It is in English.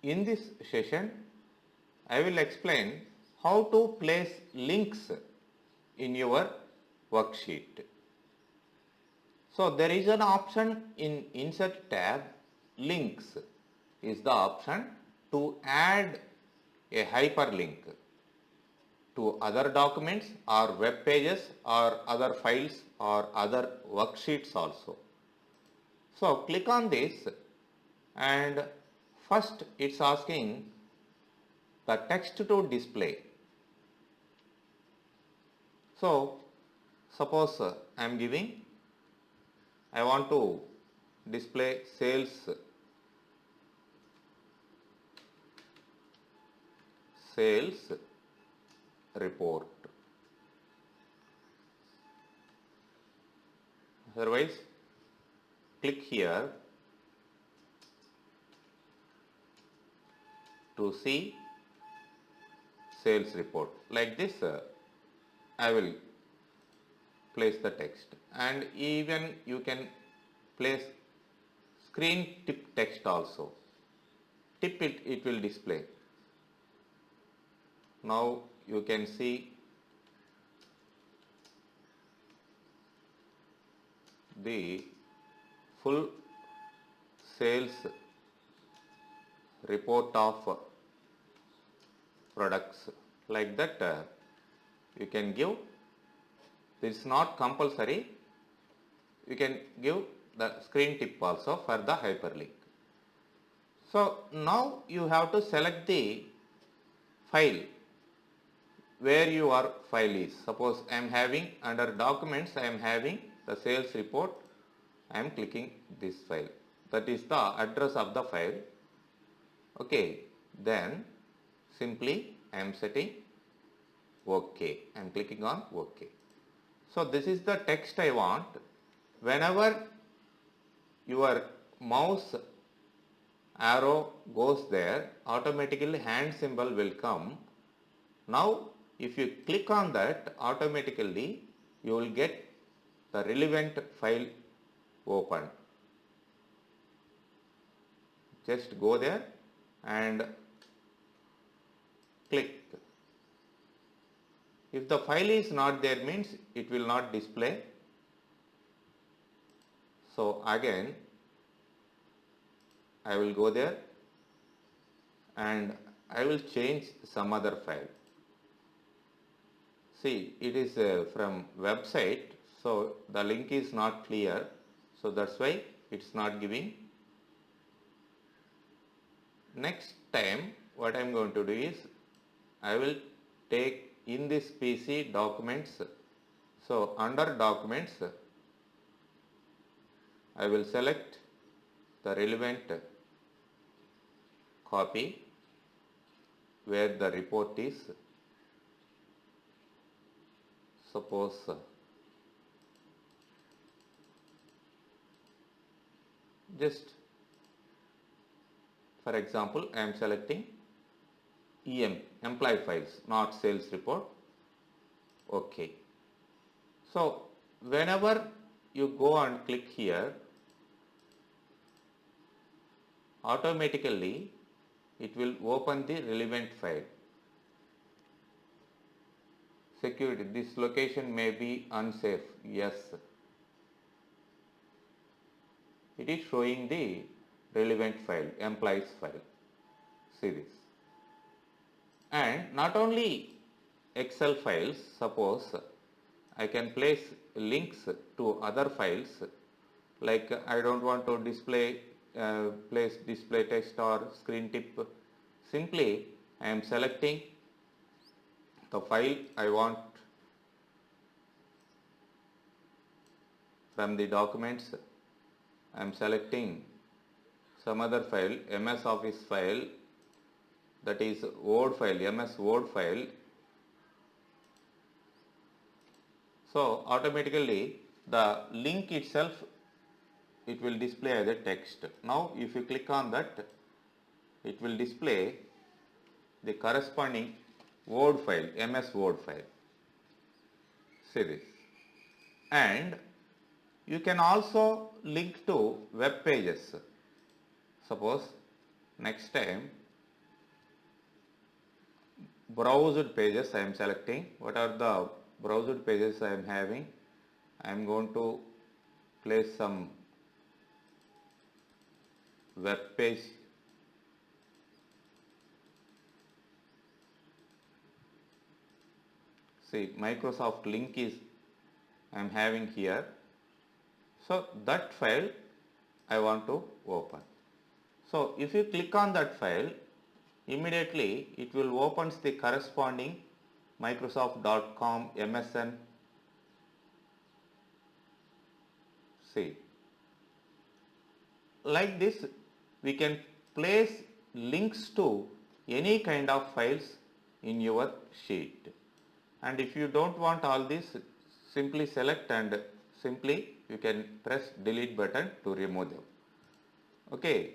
in this session I will explain how to place links in your worksheet. So there is an option in Insert tab, Links is the option to add a hyperlink to other documents or web pages or other files or other worksheets also. So click on this and first it's asking the text to display. So suppose I want to display sales report. Otherwise, click here to see sales report. Like this, I will place the text, and even you can place screen tip text also. Tip it will display. Now you can see the full sales report of products. Like that you can give. This is not compulsory. You can give the screen tip also for the hyperlink. So now you have to select the file where your file is. Suppose I am having under documents, I am having the sales report. I am clicking this file. That is the address of the file. Okay, then simply I am setting OK. I am clicking on OK. So this is the text I want. Whenever your mouse arrow goes there, automatically hand symbol will come. Now if you click on that, automatically you will get the relevant file open. Just go there and click. If the file is not there, means it will not display. So again I will go there and I will change some other file. See, it is from website, so the link is not clear, so that's why it's not giving. Next time what I am going to do is I will take in this PC documents. So under documents I will select the relevant copy where the report is. Suppose just for example I am selecting employee files, not sales report. Okay. So whenever you go and click here, automatically it will open the relevant file. Security, this location may be unsafe. Yes. It is showing the relevant file, employees file. See this. And not only Excel files, suppose I can place links to other files, like I don't want to place display text or screen tip. Simply I am selecting the file I want from the documents. I am selecting some other file, MS Office file, that is Word file, MS Word file. So automatically the link itself, it will display as a text. Now if you click on that, it will display the corresponding Word file, MS Word file. See this. And you can also link to web pages. Suppose next time browsed pages I am selecting. What are the browsed pages I am having? I am going to place some web page. See, Microsoft link is I am having here. So that file I want to open. So if you click on that file, immediately it will opens the corresponding Microsoft.com MSN. See, like this we can place links to any kind of files in your sheet. And if you don't want all this, simply select and simply you can press delete button to remove them. Okay,